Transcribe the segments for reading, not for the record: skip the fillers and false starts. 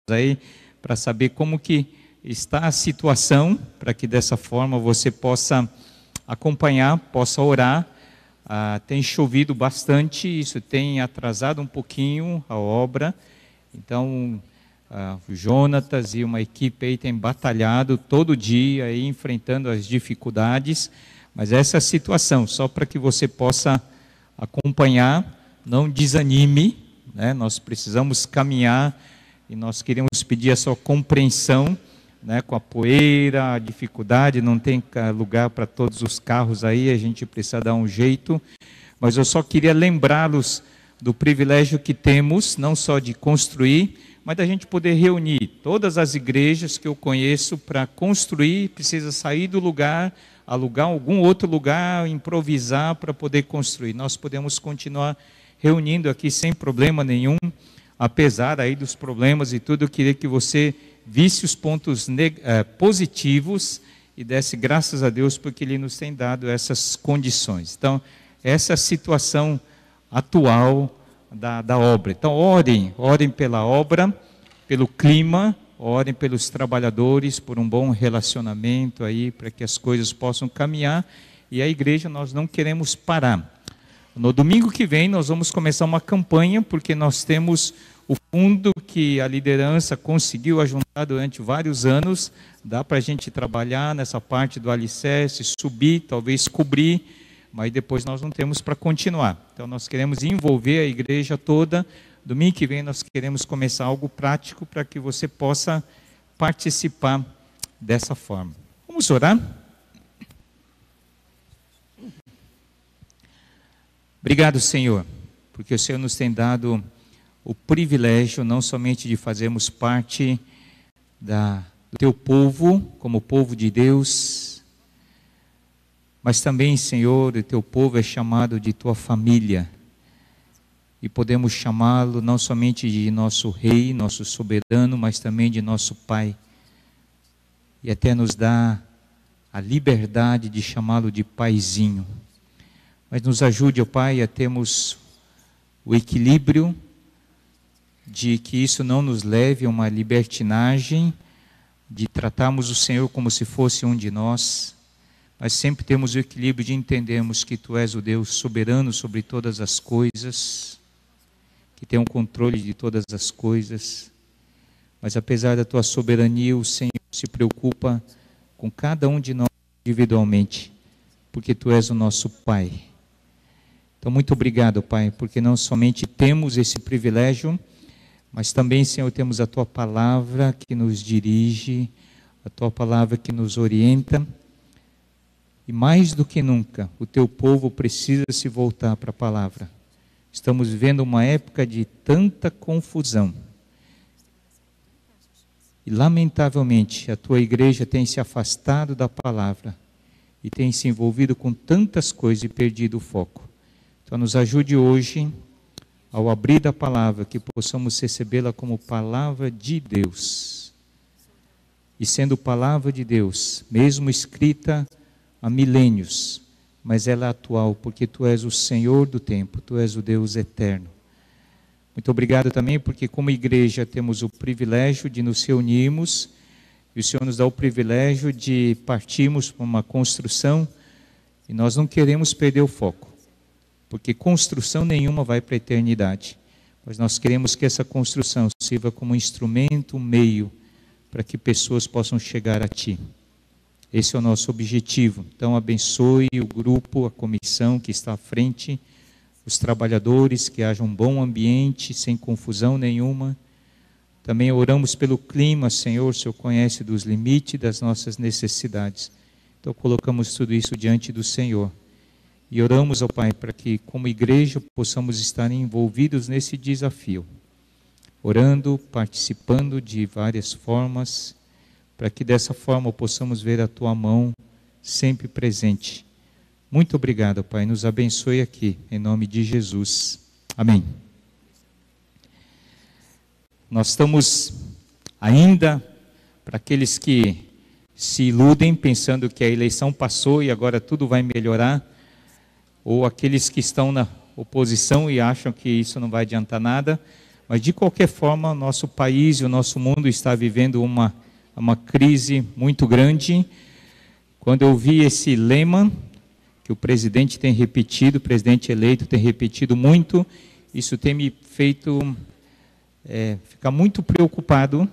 aí para saber como que está a situação, para que dessa forma você possa acompanhar, possa orar. Tem chovido bastante, isso tem atrasado um pouquinho a obra, então o Jonatas e uma equipe aí tem batalhado todo dia aí, enfrentando as dificuldades, mas essa é a situação, só para que você possa acompanhar, não desanime, né? Nós precisamos caminhar e nós queremos pedir a sua compreensão, né? Com a poeira, a dificuldade, não tem lugar para todos os carros aí, a gente precisa dar um jeito, mas eu só queria lembrá-los do privilégio que temos, não só de construir, mas da gente poder reunir todas as igrejas que eu conheço para construir, precisa sair do lugar, alugar algum outro lugar, improvisar para poder construir. Nós podemos continuar reunindo aqui sem problema nenhum, apesar aí dos problemas e tudo. Eu queria que você visse os pontos positivos e desse graças a Deus porque Ele nos tem dado essas condições. Então, essa é a situação atual da obra. Então, orem pela obra, pelo clima, orem pelos trabalhadores, por um bom relacionamento aí, para que as coisas possam caminhar. E a igreja, nós não queremos parar. No domingo que vem, nós vamos começar uma campanha, porque nós temos o fundo que a liderança conseguiu ajuntar durante vários anos. Dá para a gente trabalhar nessa parte do alicerce, subir, talvez cobrir, mas depois nós não temos para continuar. Então nós queremos envolver a igreja toda. Domingo que vem nós queremos começar algo prático para que você possa participar dessa forma. Vamos orar? Obrigado, Senhor, porque o Senhor nos tem dado o privilégio não somente de fazermos parte do Teu povo, como povo de Deus, mas também, Senhor, o Teu povo é chamado de Tua família. E podemos chamá-lo não somente de nosso Rei, nosso soberano, mas também de nosso Pai. E até nos dá a liberdade de chamá-lo de Paizinho. Mas nos ajude, ó Pai, a termos o equilíbrio de que isso não nos leve a uma libertinagem, de tratarmos o Senhor como se fosse um de nós, mas sempre temos o equilíbrio de entendermos que Tu és o Deus soberano sobre todas as coisas, que tem o controle de todas as coisas, mas apesar da Tua soberania, o Senhor se preocupa com cada um de nós individualmente, porque Tu és o nosso Pai. Então, muito obrigado, Pai, porque não somente temos esse privilégio, mas também, Senhor, temos a Tua palavra que nos dirige, a Tua palavra que nos orienta, e mais do que nunca, o Teu povo precisa se voltar para a palavra. Estamos vivendo uma época de tanta confusão, e lamentavelmente a Tua igreja tem se afastado da palavra, e tem se envolvido com tantas coisas e perdido o foco. Então nos ajude hoje, ao abrir da palavra, que possamos recebê-la como palavra de Deus. E sendo palavra de Deus, mesmo escrita há milênios, mas ela é atual, porque Tu és o Senhor do tempo, Tu és o Deus eterno. Muito obrigado também, porque como igreja temos o privilégio de nos reunirmos, e o Senhor nos dá o privilégio de partirmos para uma construção, e nós não queremos perder o foco. Porque construção nenhuma vai para a eternidade, mas nós queremos que essa construção sirva como instrumento, um meio, para que pessoas possam chegar a Ti. Esse é o nosso objetivo. Então abençoe o grupo, a comissão que está à frente, os trabalhadores, que haja um bom ambiente, sem confusão nenhuma. Também oramos pelo clima, Senhor, o Senhor conhece dos limites das nossas necessidades. Então colocamos tudo isso diante do Senhor. E oramos, ó Pai, para que como igreja possamos estar envolvidos nesse desafio. Orando, participando de várias formas, para que dessa forma possamos ver a Tua mão sempre presente. Muito obrigado, Pai, nos abençoe aqui, em nome de Jesus. Amém. Nós estamos ainda, para aqueles que se iludem pensando que a eleição passou e agora tudo vai melhorar, ou aqueles que estão na oposição e acham que isso não vai adiantar nada, Mas, de qualquer forma, nosso país e o nosso mundo está vivendo uma crise muito grande. Quando eu vi esse lema, que o presidente tem repetido, o presidente eleito tem repetido muito, isso tem me feito ficar muito preocupado,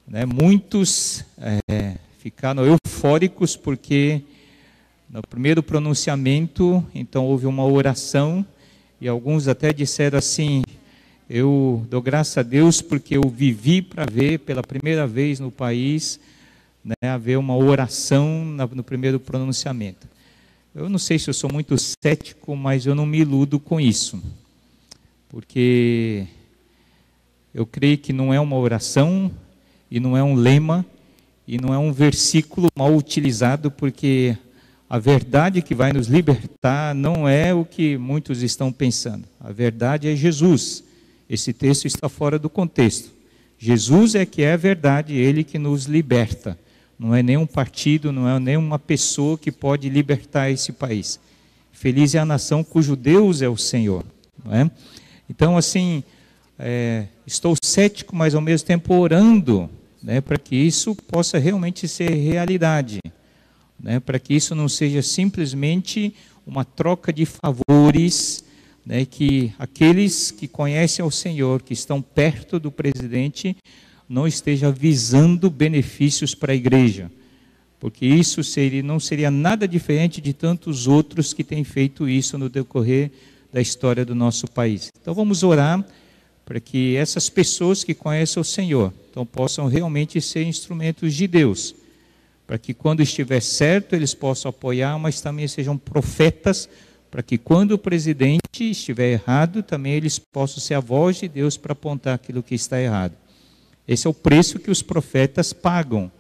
né? Muitos ficaram eufóricos porque no primeiro pronunciamento, então houve uma oração e alguns até disseram assim: eu dou graças a Deus porque eu vivi para ver pela primeira vez no país, né, haver uma oração no primeiro pronunciamento. Eu não sei se eu sou muito cético, mas eu não me iludo com isso, porque eu creio que não é uma oração e não é um lema e não é um versículo mal utilizado, porque a verdade que vai nos libertar não é o que muitos estão pensando. A verdade é Jesus. Esse texto está fora do contexto. Jesus é que é a verdade, Ele que nos liberta. Não é nenhum partido, não é nenhuma pessoa que pode libertar esse país. Feliz é a nação cujo Deus é o Senhor. Não é? Então, assim, estou cético, mas ao mesmo tempo orando, né, para que isso possa realmente ser realidade. Né, para que isso não seja simplesmente uma troca de favores, né, que aqueles que conhecem ao Senhor, que estão perto do presidente, não estejam visando benefícios para a igreja, porque isso não seria nada diferente de tantos outros que têm feito isso no decorrer da história do nosso país. Então vamos orar para que essas pessoas que conhecem o Senhor então possam realmente ser instrumentos de Deus, para que quando estiver certo eles possam apoiar, mas também sejam profetas, para que quando o presidente estiver errado, também eles possam ser a voz de Deus para apontar aquilo que está errado. Esse é o preço que os profetas pagam,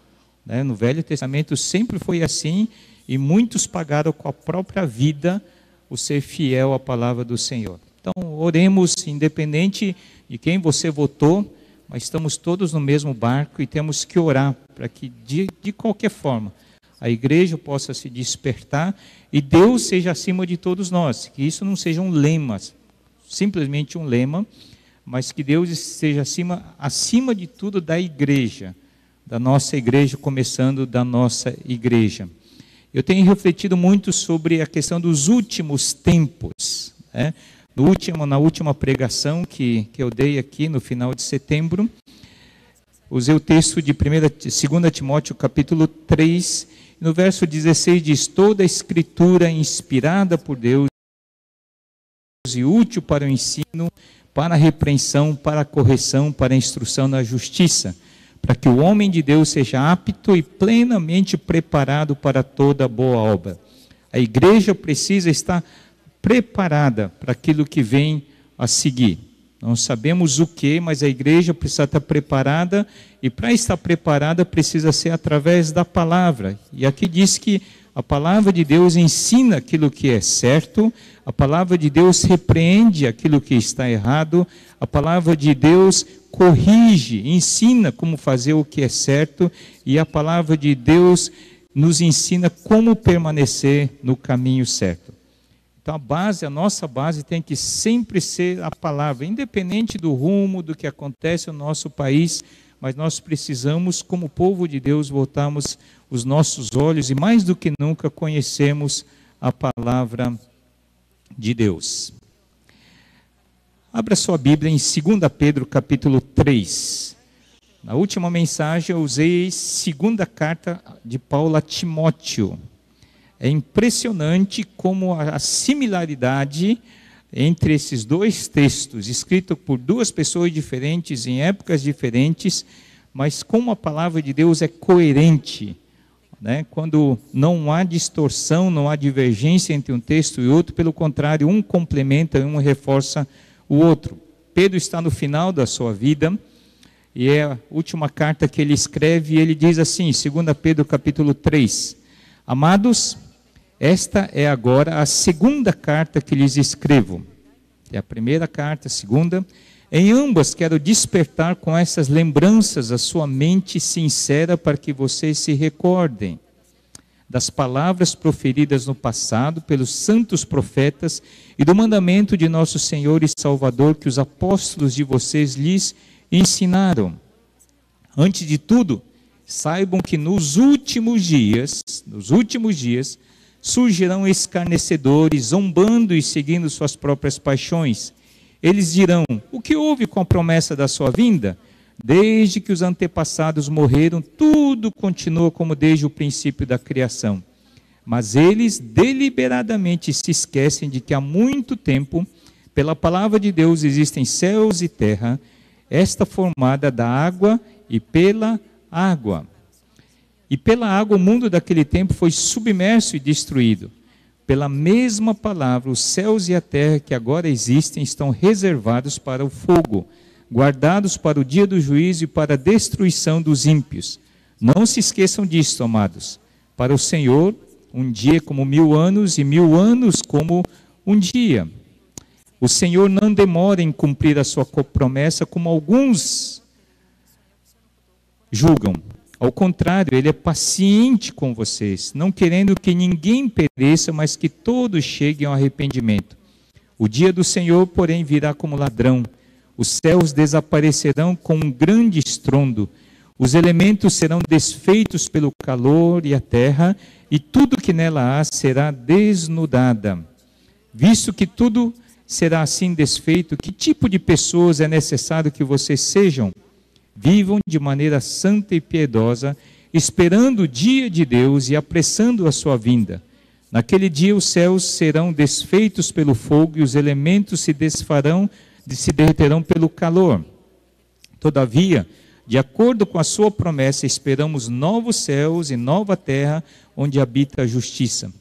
né? No Velho Testamento sempre foi assim, e muitos pagaram com a própria vida o ser fiel à palavra do Senhor. Então oremos, independente de quem você votou, mas estamos todos no mesmo barco e temos que orar para que de qualquer forma a igreja possa se despertar e Deus seja acima de todos nós, que isso não seja um lema, simplesmente um lema, mas que Deus esteja acima de tudo da igreja, da nossa igreja, começando da nossa igreja. Eu tenho refletido muito sobre a questão dos últimos tempos, né? Na última pregação que eu dei aqui no final de setembro, usei o texto de 2 Timóteo capítulo 3, no verso 16 diz: toda a escritura inspirada por Deus e útil para o ensino, para a repreensão, para a correção, para a instrução na justiça, para que o homem de Deus seja apto e plenamente preparado para toda boa obra. A igreja precisa estar preparada para aquilo que vem a seguir. Não sabemos o que, mas a igreja precisa estar preparada, e para estar preparada precisa ser através da palavra. E aqui diz que a palavra de Deus ensina aquilo que é certo, a palavra de Deus repreende aquilo que está errado, a palavra de Deus corrige, ensina como fazer o que é certo, e a palavra de Deus nos ensina como permanecer no caminho certo. Então a nossa base tem que sempre ser a palavra, independente do rumo, do que acontece no nosso país, mas nós precisamos, como povo de Deus, voltarmos os nossos olhos e mais do que nunca conhecemos a palavra de Deus. Abra sua Bíblia em 2 Pedro capítulo 3. Na última mensagem eu usei segunda carta de Paulo a Timóteo. É impressionante como a similaridade entre esses dois textos, escritos por duas pessoas diferentes, em épocas diferentes, mas como a palavra de Deus é coerente, né? Quando não há distorção, não há divergência entre um texto e outro, pelo contrário, um complementa e um reforça o outro. Pedro está no final da sua vida, e é a última carta que ele escreve, e ele diz assim, 2 Pedro capítulo 3, amados, esta é agora a segunda carta que lhes escrevo. É a primeira carta, a segunda. Em ambas quero despertar com essas lembranças a sua mente sincera para que vocês se recordem das palavras proferidas no passado pelos santos profetas e do mandamento de nosso Senhor e Salvador que os apóstolos de vocês lhes ensinaram. Antes de tudo, saibam que nos últimos dias, surgirão escarnecedores, zombando e seguindo suas próprias paixões. Eles dirão: o que houve com a promessa da sua vinda? Desde que os antepassados morreram, tudo continua como desde o princípio da criação. Mas eles deliberadamente se esquecem de que há muito tempo, pela palavra de Deus, existem céus e terra, esta formada da água e pela água. E pela água o mundo daquele tempo foi submerso e destruído. Pela mesma palavra, os céus e a terra que agora existem estão reservados para o fogo, guardados para o dia do juízo e para a destruição dos ímpios. Não se esqueçam disto, amados. Para o Senhor, um dia é como 1000 anos, e 1000 anos como um dia. O Senhor não demora em cumprir a sua promessa, como alguns julgam. Ao contrário, Ele é paciente com vocês, não querendo que ninguém pereça, mas que todos cheguem ao arrependimento. O dia do Senhor, porém, virá como ladrão. Os céus desaparecerão com um grande estrondo. Os elementos serão desfeitos pelo calor e a terra, e tudo que nela há será desnudada. Visto que tudo será assim desfeito, que tipo de pessoas é necessário que vocês sejam? Vivam de maneira santa e piedosa, esperando o dia de Deus e apressando a sua vinda. Naquele dia os céus serão desfeitos pelo fogo e os elementos se derreterão pelo calor. Todavia, de acordo com a sua promessa, esperamos novos céus e nova terra, onde habita a justiça.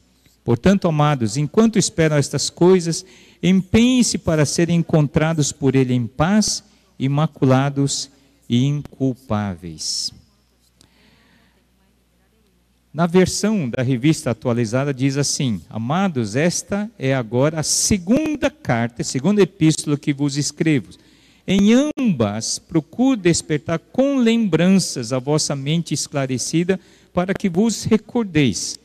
Portanto, amados, enquanto esperam estas coisas, empenhem-se para serem encontrados por Ele em paz, imaculados e inculpáveis. Na versão da revista atualizada diz assim: amados, esta é agora a segunda carta, segunda epístola que vos escrevo. Em ambas procuro despertar com lembranças a vossa mente esclarecida, para que vos recordeis.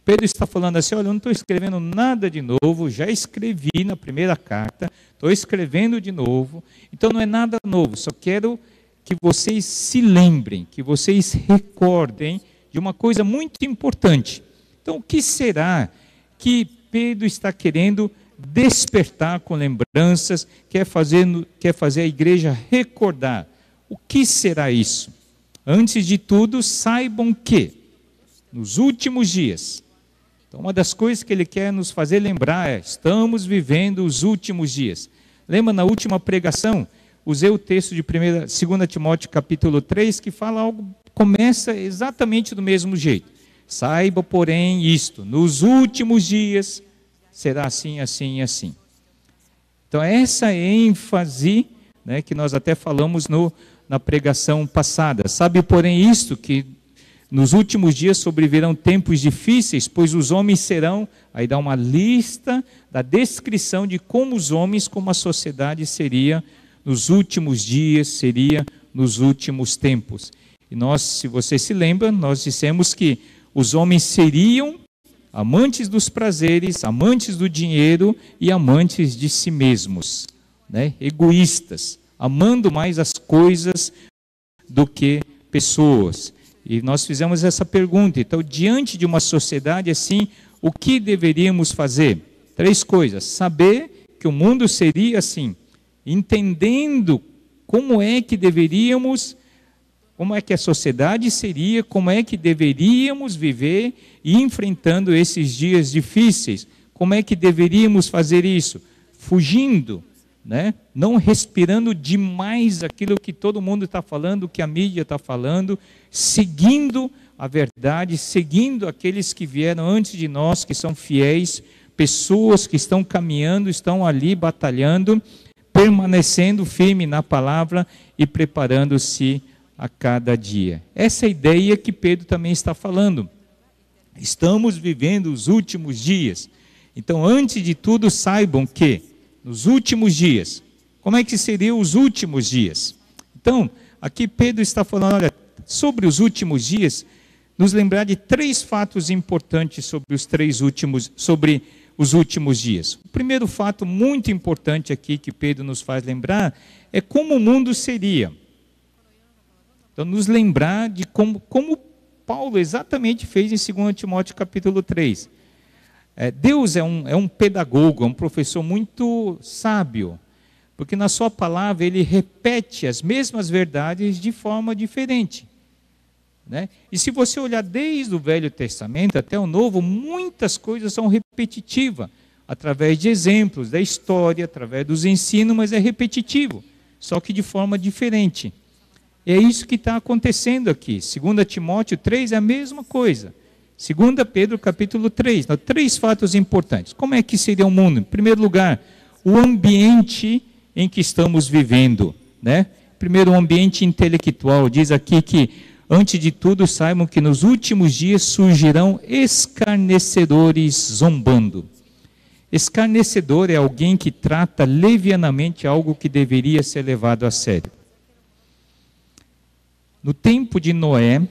Pedro está falando assim: olha, eu não estou escrevendo nada de novo, já escrevi na primeira carta, estou escrevendo de novo, então não é nada novo, só quero que vocês se lembrem, que vocês recordem de uma coisa muito importante. Então, o que será que Pedro está querendo despertar com lembranças, quer fazer a igreja recordar? O que será isso? Antes de tudo, saibam que, nos últimos dias, então uma das coisas que ele quer nos fazer lembrar é: estamos vivendo os últimos dias. Lembra na última pregação? Usei o texto de 2 Timóteo capítulo 3, que fala algo, começa exatamente do mesmo jeito. Saiba, porém, isto: nos últimos dias será assim, assim e assim. Então, essa ênfase, né, que nós até falamos na pregação passada. Sabe, porém, isto, que nos últimos dias sobrevirão tempos difíceis, pois os homens serão, aí dá uma lista da descrição de como os homens, como a sociedade seria nos últimos dias, seria nos últimos tempos. E nós, se você se lembra, nós dissemos que os homens seriam amantes dos prazeres, amantes do dinheiro e amantes de si mesmos, né? Egoístas, amando mais as coisas do que pessoas. E nós fizemos essa pergunta: então, diante de uma sociedade assim, o que deveríamos fazer? 3 coisas: saber que o mundo seria assim, entendendo como é que deveríamos, como é que a sociedade seria, como é que deveríamos viver e enfrentando esses dias difíceis. Como é que deveríamos fazer isso? Fugindo, né? Não respirando demais aquilo que todo mundo está falando, que a mídia está falando, seguindo a verdade, seguindo aqueles que vieram antes de nós, que são fiéis, pessoas que estão caminhando, estão ali batalhando, permanecendo firme na palavra e preparando-se a cada dia. Essa é a ideia que Pedro também está falando. Estamos vivendo os últimos dias. Então, antes de tudo, saibam que nos últimos dias, como é que seriam os últimos dias? Então, aqui Pedro está falando, olha, sobre os últimos dias, nos lembrar de 3 fatos importantes sobre os últimos dias. O primeiro fato muito importante aqui que Pedro nos faz lembrar é como o mundo seria. Então, nos lembrar de como Paulo exatamente fez em 2 Timóteo capítulo 3. Deus é um pedagogo, é um professor muito sábio, porque na sua palavra ele repete as mesmas verdades de forma diferente. Né? E se você olhar desde o Velho Testamento até o Novo, muitas coisas são repetitivas, através de exemplos, da história, através dos ensinos, mas é repetitivo, só que de forma diferente. E é isso que está acontecendo aqui. 2 Timóteo 3 é a mesma coisa. 2 Pedro capítulo 3, 3 fatos importantes. Como é que seria o mundo? Em primeiro lugar, o ambiente em que estamos vivendo. Né? Primeiro, o ambiente intelectual. Diz aqui que, antes de tudo, saibam que nos últimos dias surgirão escarnecedores zombando. Escarnecedor é alguém que trata levianamente algo que deveria ser levado a sério. No tempo de Noé,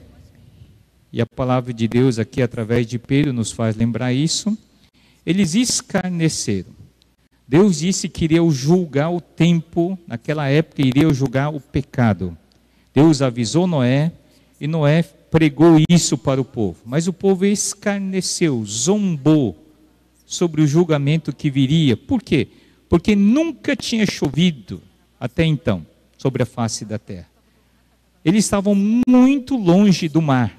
e a palavra de Deus aqui através de Pedro nos faz lembrar isso, eles escarneceram. Deus disse que iria julgar o tempo, naquela época iria julgar o pecado. Deus avisou Noé, e Noé pregou isso para o povo. Mas o povo escarneceu, zombou sobre o julgamento que viria. Por quê? Porque nunca tinha chovido até então sobre a face da terra. Eles estavam muito longe do mar.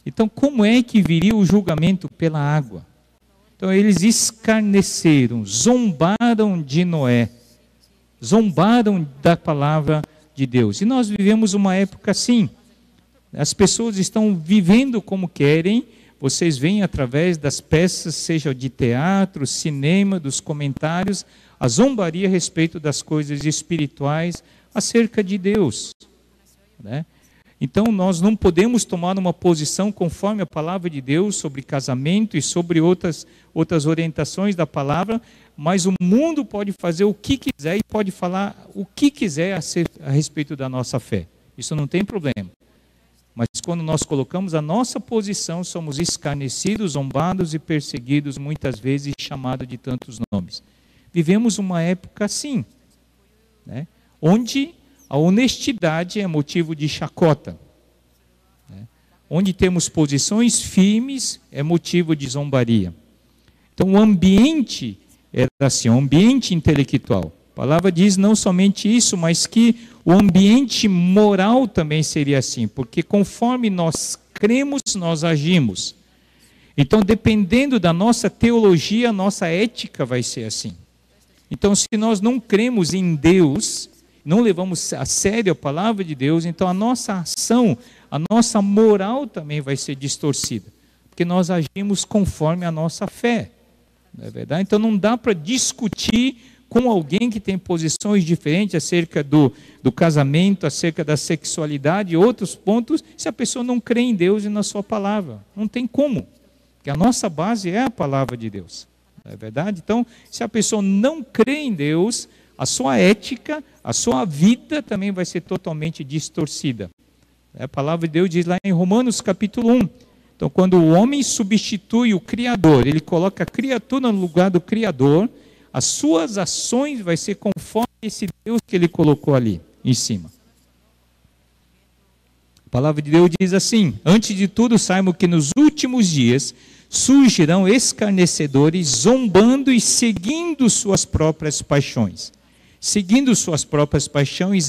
Então, como é que viria o julgamento pela água? Então, eles escarneceram, zombaram de Noé, zombaram da palavra de Deus. E nós vivemos uma época assim. As pessoas estão vivendo como querem. Vocês veem através das peças, seja de teatro, cinema, dos comentários, a zombaria a respeito das coisas espirituais acerca de Deus. Né? Então nós não podemos tomar uma posição conforme a palavra de Deus sobre casamento e sobre outras orientações da palavra, mas o mundo pode fazer o que quiser e pode falar o que quiser a respeito da nossa fé. Isso não tem problema. Mas quando nós colocamos a nossa posição, somos escarnecidos, zombados e perseguidos, muitas vezes chamados de tantos nomes. Vivemos uma época assim, né? Onde a honestidade é motivo de chacota. Né? Onde temos posições firmes é motivo de zombaria. Então o ambiente era assim, o ambiente intelectual. A palavra diz não somente isso, mas que o ambiente moral também seria assim, porque conforme nós cremos, nós agimos. Então, dependendo da nossa teologia, a nossa ética vai ser assim. Então, se nós não cremos em Deus, não levamos a sério a palavra de Deus, então a nossa ação, a nossa moral também vai ser distorcida, porque nós agimos conforme a nossa fé. Não é verdade? Então, não dá para discutir com alguém que tem posições diferentes acerca do casamento, acerca da sexualidade e outros pontos, se a pessoa não crê em Deus e na sua palavra. Não tem como, porque a nossa base é a palavra de Deus. Não é verdade? Então, se a pessoa não crê em Deus, a sua ética, a sua vida também vai ser totalmente distorcida. A palavra de Deus diz lá em Romanos capítulo 1. Então, quando o homem substitui o Criador, ele coloca a criatura no lugar do Criador, as suas ações vai ser conforme esse Deus que ele colocou ali em cima. A palavra de Deus diz assim: antes de tudo, saibam que nos últimos dias surgirão escarnecedores, zombando e seguindo suas próprias paixões. Seguindo suas próprias paixões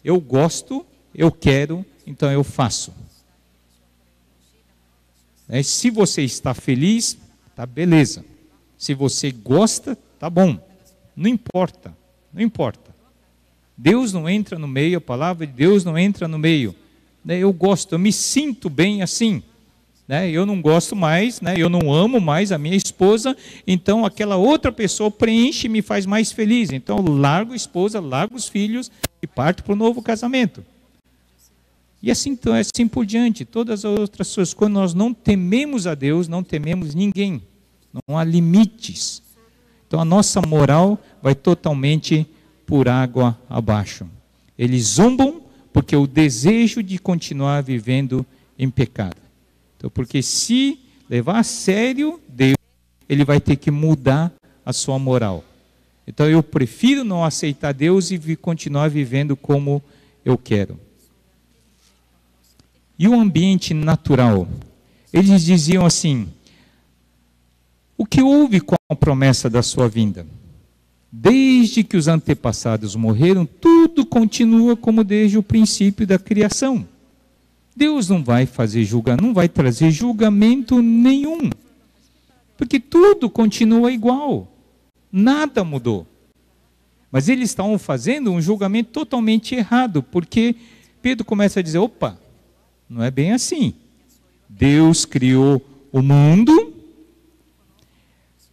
eu gosto, eu quero, então eu faço. Se você está feliz, tá beleza. Se você gosta, tá bom. Não importa, não importa. Deus não entra no meio, a palavra de Deus não entra no meio. Eu gosto, eu me sinto bem assim. Eu não gosto mais, eu não amo mais a minha esposa, então aquela outra pessoa preenche e me faz mais feliz. Então eu largo a esposa, largo os filhos e parto para o novo casamento. E assim por diante, todas as outras coisas. Quando nós não tememos a Deus, não tememos ninguém. Não há limites. Então a nossa moral vai totalmente por água abaixo. Eles zombam porque o desejo de continuar vivendo em pecado. Então, porque se levar a sério Deus, ele vai ter que mudar a sua moral. Então eu prefiro não aceitar Deus e continuar vivendo como eu quero. E o ambiente natural? Eles diziam assim: o que houve com a promessa da sua vinda? Desde que os antepassados morreram, tudo continua como desde o princípio da criação. Deus não vai fazer julgamento, não vai trazer julgamento nenhum, porque tudo continua igual, nada mudou. Mas eles estavam fazendo um julgamento totalmente errado, porque Pedro começa a dizer: opa, não é bem assim. Deus criou o mundo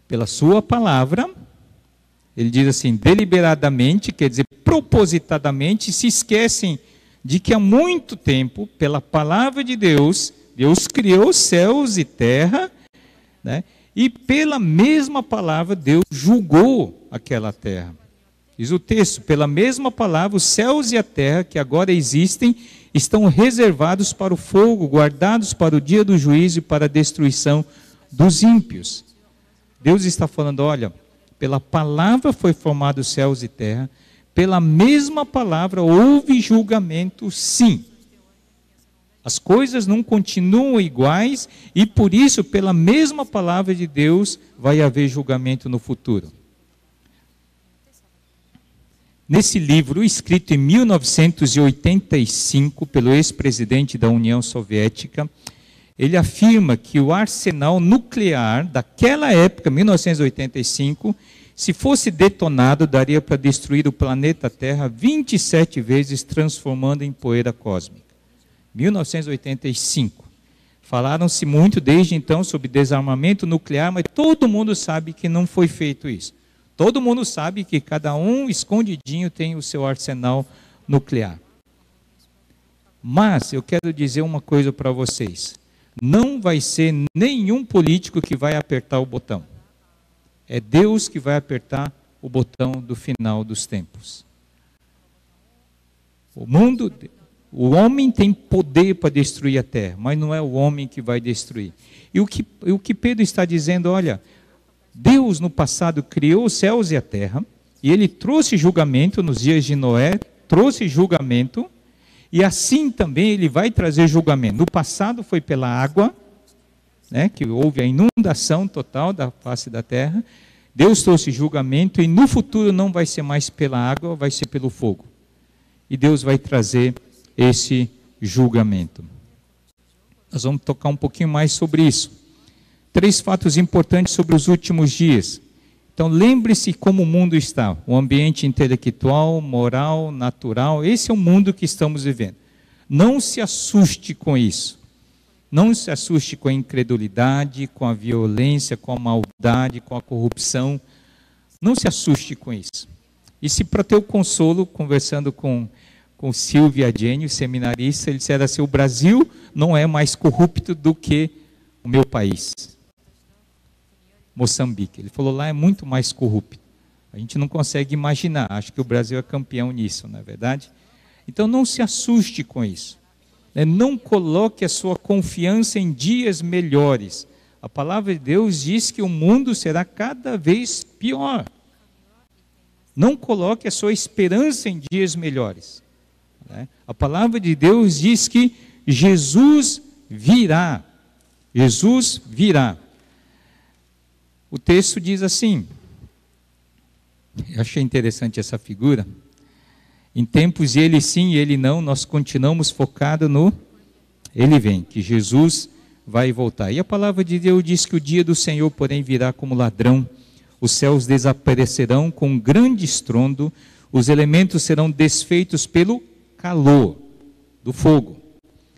pela sua palavra. Ele diz assim, deliberadamente, quer dizer, propositadamente, se esquecem de que há muito tempo, pela palavra de Deus, Deus criou céus e terra, né? E pela mesma palavra, Deus julgou aquela terra. Diz o texto, pela mesma palavra, os céus e a terra que agora existem, estão reservados para o fogo, guardados para o dia do juízo e para a destruição dos ímpios. Deus está falando, olha, pela palavra foi formado os céus e terra, pela mesma palavra houve julgamento, sim. As coisas não continuam iguais e por isso, pela mesma palavra de Deus, vai haver julgamento no futuro. Nesse livro, escrito em 1985 pelo ex-presidente da União Soviética, ele afirma que o arsenal nuclear daquela época, 1985, se fosse detonado, daria para destruir o planeta Terra 27 vezes, transformando em poeira cósmica. 1985. Falaram-se muito desde então sobre desarmamento nuclear, mas todo mundo sabe que não foi feito isso. Todo mundo sabe que cada um escondidinho tem o seu arsenal nuclear. Mas eu quero dizer uma coisa para vocês. Não vai ser nenhum político que vai apertar o botão. É Deus que vai apertar o botão do final dos tempos. O homem tem poder para destruir a terra, mas não é o homem que vai destruir. E o que Pedro está dizendo, olha, Deus no passado criou os céus e a terra, e ele trouxe julgamento nos dias de Noé, trouxe julgamento, e assim também ele vai trazer julgamento. No passado foi pela água, né, que houve a inundação total da face da terra. Deus trouxe julgamento e no futuro não vai ser mais pela água, vai ser pelo fogo. E Deus vai trazer esse julgamento. Nós vamos tocar um pouquinho mais sobre isso. 3 fatos importantes sobre os últimos dias. Então lembre-se como o mundo está, o ambiente intelectual, moral, natural, esse é o mundo que estamos vivendo. Não se assuste com isso. Não se assuste com a incredulidade, com a violência, com a maldade, com a corrupção. Não se assuste com isso. E se para ter o consolo, conversando com Silvia Adjenio, seminarista, ele disseram assim, o Brasil não é mais corrupto do que o meu país. Moçambique. Ele falou, lá é muito mais corrupto. A gente não consegue imaginar. Acho que o Brasil é campeão nisso, não é verdade? Então não se assuste com isso. Não coloque a sua confiança em dias melhores. A palavra de Deus diz que o mundo será cada vez pior. Não coloque a sua esperança em dias melhores. A palavra de Deus diz que Jesus virá. Jesus virá. O texto diz assim, eu achei interessante essa figura, em tempos de ele sim e ele não, nós continuamos focados no ele vem, que Jesus vai voltar. E a palavra de Deus diz que o dia do Senhor, porém, virá como ladrão, os céus desaparecerão com um grande estrondo, os elementos serão desfeitos pelo calor do fogo,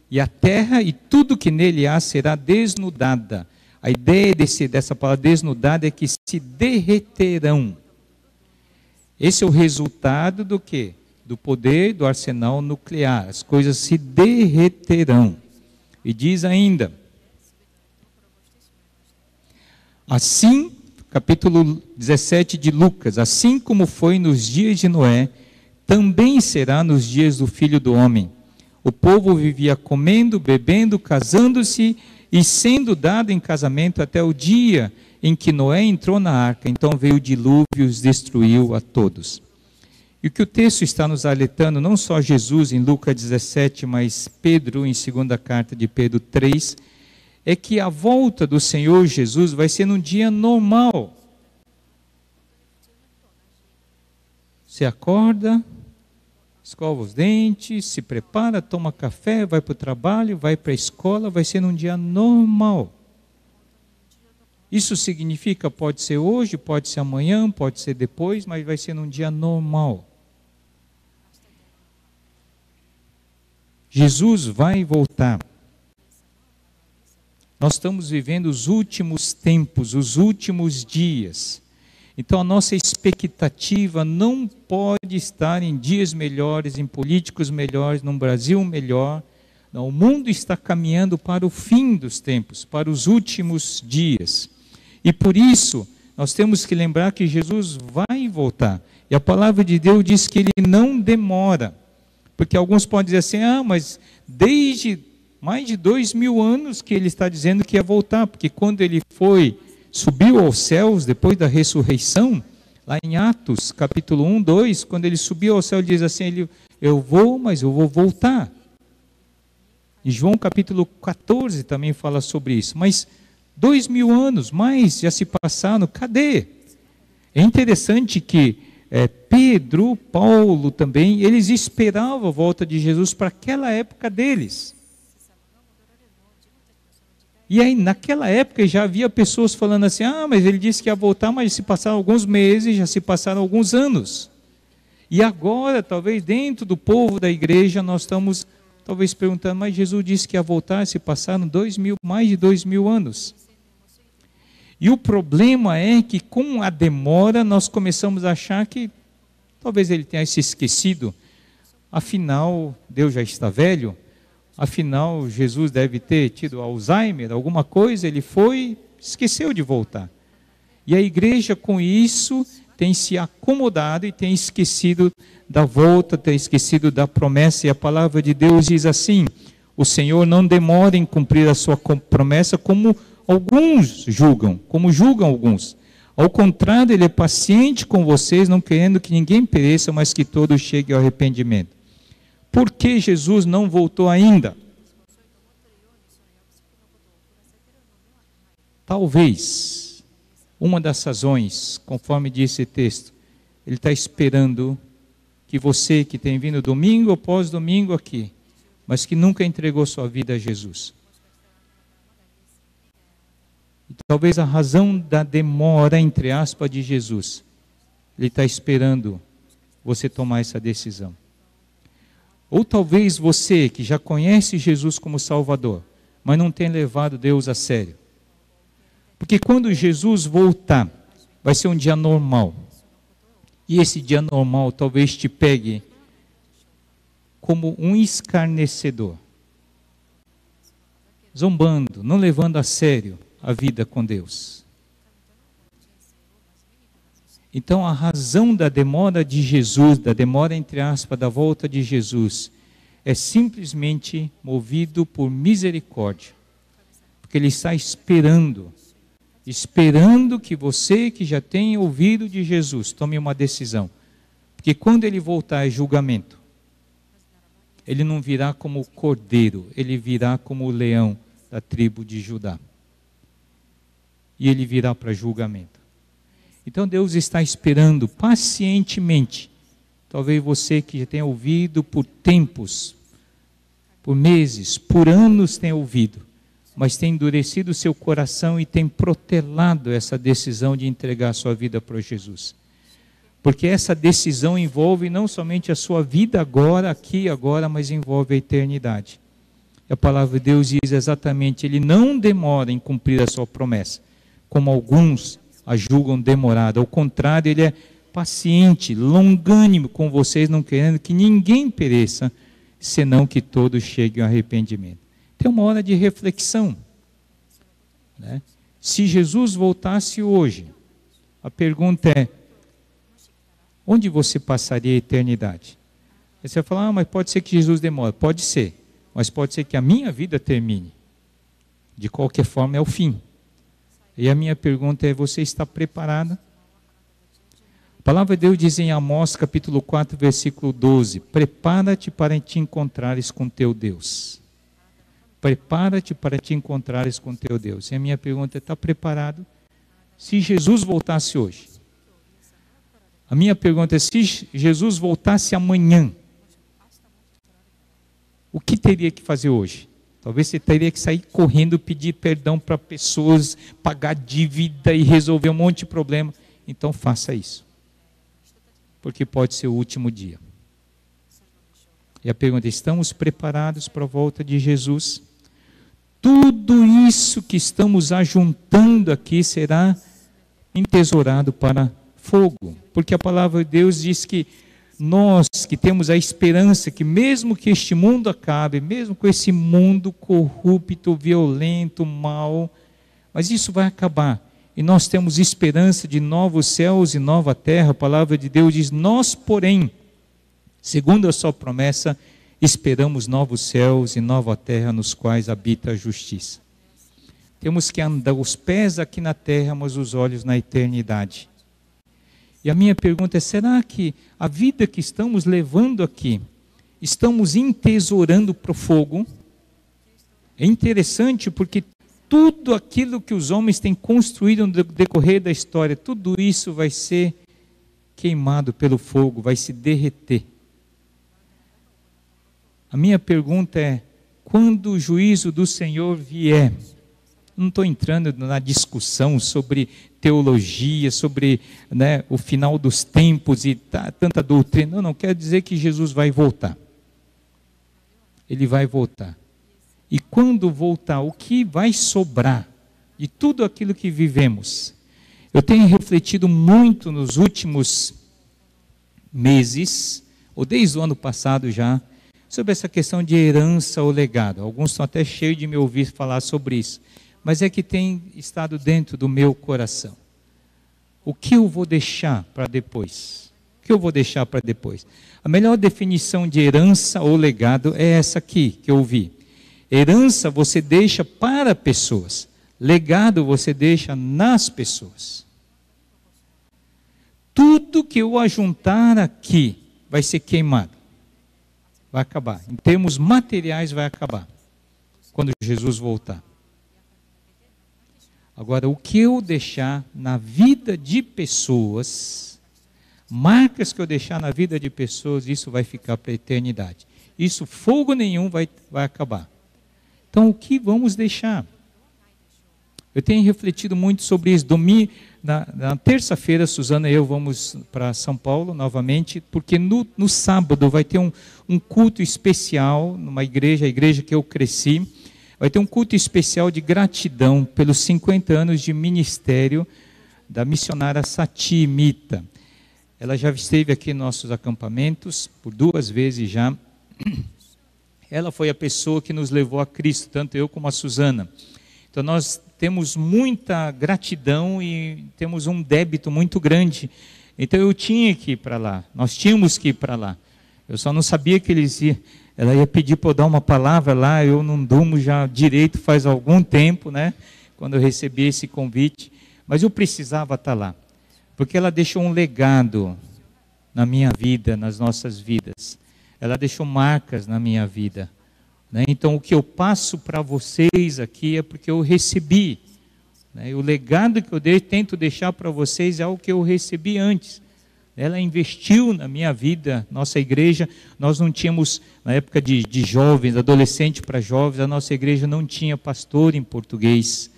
e a terra e tudo que nele há será desnudada. A ideia dessa palavra desnudada é que se derreterão. Esse é o resultado do quê? Do poder do arsenal nuclear. As coisas se derreterão. E diz ainda, assim, capítulo 17 de Lucas, assim como foi nos dias de Noé, também será nos dias do Filho do Homem. O povo vivia comendo, bebendo, casando-se e sendo dado em casamento até o dia em que Noé entrou na arca. Então veio o dilúvio e os destruiu a todos. E o que o texto está nos alertando, não só Jesus em Lucas 17, mas Pedro em 2ª carta de Pedro 3, é que a volta do Senhor Jesus vai ser num dia normal. Você acorda, escova os dentes, se prepara, toma café, vai para o trabalho, vai para a escola, vai ser num dia normal. Isso significa, pode ser hoje, pode ser amanhã, pode ser depois, mas vai ser num dia normal. Jesus vai voltar. Nós estamos vivendo os últimos tempos, os últimos dias. Então a nossa expectativa não pode estar em dias melhores, em políticos melhores, num Brasil melhor. Não, o mundo está caminhando para o fim dos tempos, para os últimos dias. E por isso, nós temos que lembrar que Jesus vai voltar. E a palavra de Deus diz que ele não demora. Porque alguns podem dizer assim, mas desde mais de 2000 anos que ele está dizendo que ia voltar. Porque quando ele subiu aos céus, depois da ressurreição, lá em Atos, capítulo 1, 2, quando ele subiu ao céu, ele diz assim, eu vou, mas eu vou voltar. E João capítulo 14 também fala sobre isso. Mas 2000 anos, mais já se passaram, cadê? É interessante que Pedro, Paulo também, eles esperavam a volta de Jesus para aquela época deles. E aí, naquela época, já havia pessoas falando assim, mas ele disse que ia voltar, mas se passaram alguns meses, já se passaram alguns anos. E agora, talvez dentro do povo da igreja, nós estamos talvez perguntando, mas Jesus disse que ia voltar, se passaram mais de 2000 anos. E o problema é que com a demora, nós começamos a achar que talvez ele tenha se esquecido. Afinal, Deus já está velho. Afinal, Jesus deve ter tido Alzheimer, alguma coisa, ele esqueceu de voltar. E a igreja com isso tem se acomodado e tem esquecido da volta, tem esquecido da promessa. E a palavra de Deus diz assim, o Senhor não demora em cumprir a sua promessa como alguns julgam, como julgam alguns. Ao contrário, ele é paciente com vocês, não querendo que ninguém pereça, mas que todos cheguem ao arrependimento. Por que Jesus não voltou ainda? Talvez, uma das razões, conforme disse o texto, ele está esperando que você que tem vindo domingo após domingo aqui, mas que nunca entregou sua vida a Jesus. E talvez a razão da demora, entre aspas, de Jesus, ele está esperando você tomar essa decisão. Ou talvez você que já conhece Jesus como Salvador, mas não tem levado Deus a sério. Porque quando Jesus voltar, vai ser um dia normal. E esse dia normal talvez te pegue como um escarnecedor. Zombando, não levando a sério a vida com Deus. Então a razão da demora de Jesus, da demora entre aspas, da volta de Jesus, é simplesmente movido por misericórdia. Porque ele está esperando que você que já tem ouvido de Jesus, tome uma decisão. Porque quando ele voltar é julgamento. Ele não virá como o cordeiro, ele virá como o leão da tribo de Judá. E ele virá para julgamento. Então Deus está esperando pacientemente. Talvez você que já tenha ouvido por tempos, por meses, por anos tenha ouvido, mas tem endurecido o seu coração e tem protelado essa decisão de entregar a sua vida para Jesus. Porque essa decisão envolve não somente a sua vida agora, aqui agora, mas envolve a eternidade. E a palavra de Deus diz exatamente, ele não demora em cumprir a sua promessa, como alguns a julgam demorada. Ao contrário, ele é paciente, longânimo com vocês, não querendo que ninguém pereça, senão que todos cheguem ao arrependimento. Tem uma hora de reflexão, né? Se Jesus voltasse hoje, a pergunta é, onde você passaria a eternidade? Aí você vai falar, mas pode ser que Jesus demore. Pode ser, mas pode ser que a minha vida termine. De qualquer forma, é o fim. E a minha pergunta é, você está preparada? A palavra de Deus diz em Amós capítulo 4, versículo 12, prepara-te para te encontrares com teu Deus. Prepara-te para te encontrares com teu Deus. E a minha pergunta é, está preparado? Se Jesus voltasse hoje. A minha pergunta é, se Jesus voltasse amanhã, o que teria que fazer hoje? Talvez você teria que sair correndo, pedir perdão para pessoas, pagar dívida e resolver um monte de problema. Então faça isso. Porque pode ser o último dia. E a pergunta é, estamos preparados para a volta de Jesus? Tudo isso que estamos ajuntando aqui será entesourado para fogo. Porque a palavra de Deus diz que nós que temos a esperança que mesmo que este mundo acabe, mesmo com esse mundo corrupto, violento, mau, mas isso vai acabar. E nós temos esperança de novos céus e nova terra. A palavra de Deus diz, nós porém, segundo a sua promessa, esperamos novos céus e nova terra nos quais habita a justiça. Temos que andar os pés aqui na terra, mas os olhos na eternidade. E a minha pergunta é, será que a vida que estamos levando aqui, estamos entesourando para o fogo? É interessante porque tudo aquilo que os homens têm construído no decorrer da história, tudo isso vai ser queimado pelo fogo, vai se derreter. A minha pergunta é, quando o juízo do Senhor vier, não estou entrando na discussão sobre teologia, sobre o final dos tempos e tanta doutrina. Não quero dizer que Jesus vai voltar. Ele vai voltar. E quando voltar, o que vai sobrar de tudo aquilo que vivemos? Eu tenho refletido muito nos últimos meses, ou desde o ano passado já, sobre essa questão de herança ou legado. Alguns estão até cheios de me ouvir falar sobre isso. Mas é que tem estado dentro do meu coração. O que eu vou deixar para depois? O que eu vou deixar para depois? A melhor definição de herança ou legado é essa aqui, que eu vi. Herança você deixa para pessoas. Legado você deixa nas pessoas. Tudo que eu ajuntar aqui vai ser queimado. Vai acabar. Em termos materiais vai acabar. Quando Jesus voltar. Agora, o que eu deixar na vida de pessoas, marcas que eu deixar na vida de pessoas, isso vai ficar para a eternidade. Isso, fogo nenhum vai acabar. Então, o que vamos deixar? Eu tenho refletido muito sobre isso. Na terça-feira, Suzana e eu vamos para São Paulo novamente, porque no sábado vai ter um culto especial numa igreja, a igreja que eu cresci. Vai ter um culto especial de gratidão pelos 50 anos de ministério da missionária Sati Mita. Ela já esteve aqui em nossos acampamentos por 2 vezes já. Ela foi a pessoa que nos levou a Cristo, tanto eu como a Suzana. Então nós temos muita gratidão e temos um débito muito grande. Então eu tinha que ir para lá, nós tínhamos que ir para lá. Eu só não sabia que eles iam. Ela ia pedir para eu dar uma palavra lá, eu não durmo já direito faz algum tempo, quando eu recebi esse convite. Mas eu precisava estar lá, porque ela deixou um legado na minha vida, nas nossas vidas. Ela deixou marcas na minha vida. Então o que eu passo para vocês aqui é porque eu recebi. O legado que eu tento deixar para vocês é algo que eu recebi antes. Ela investiu na minha vida, nossa igreja, nós não tínhamos, na época de jovens, adolescente para jovens, a nossa igreja não tinha pastor em português.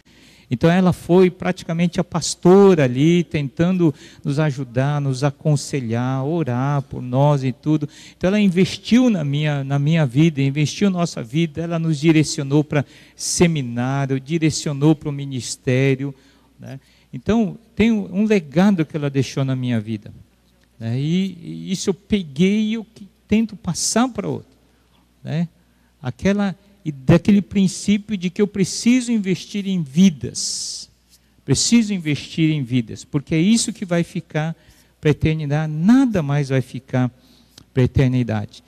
Então ela foi praticamente a pastora ali, tentando nos ajudar, nos aconselhar, orar por nós e tudo. Então ela investiu na minha vida, investiu na nossa vida, ela nos direcionou para seminário, direcionou para o ministério. Então tem um legado que ela deixou na minha vida. E isso eu peguei e eu tento passar para outro. Daquele princípio de que eu preciso investir em vidas. Preciso investir em vidas, porque é isso que vai ficar para a eternidade, nada mais vai ficar para a eternidade.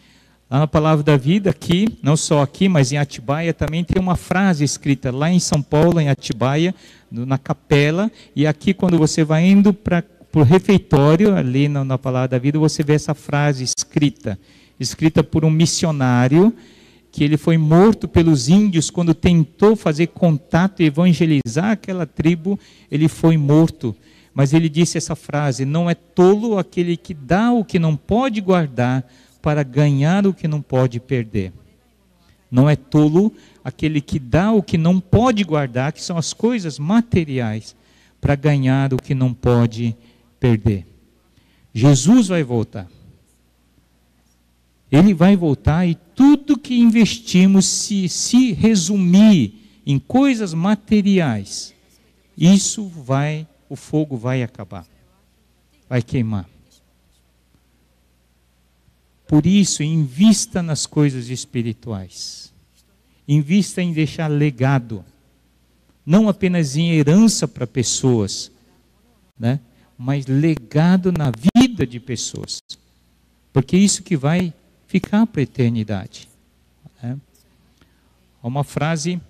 Lá na Palavra da Vida, aqui, não só aqui, mas em Atibaia, também tem uma frase escrita lá em São Paulo, em Atibaia, na capela, e aqui quando você vai indo para o refeitório, ali na Palavra da Vida, você vê essa frase escrita por um missionário, que ele foi morto pelos índios quando tentou fazer contato e evangelizar aquela tribo, ele foi morto. Mas ele disse essa frase: não é tolo aquele que dá o que não pode guardar para ganhar o que não pode perder. Não é tolo aquele que dá o que não pode guardar, que são as coisas materiais, para ganhar o que não pode perder. Jesus vai voltar. Ele vai voltar e tudo que investimos, se resumir em coisas materiais, o fogo vai acabar, vai queimar. Por isso, invista nas coisas espirituais. Invista em deixar legado. Não apenas em herança para pessoas, né? Mas legado na vida de pessoas. Porque é isso que vai ficar para a eternidade. Né? Há uma frase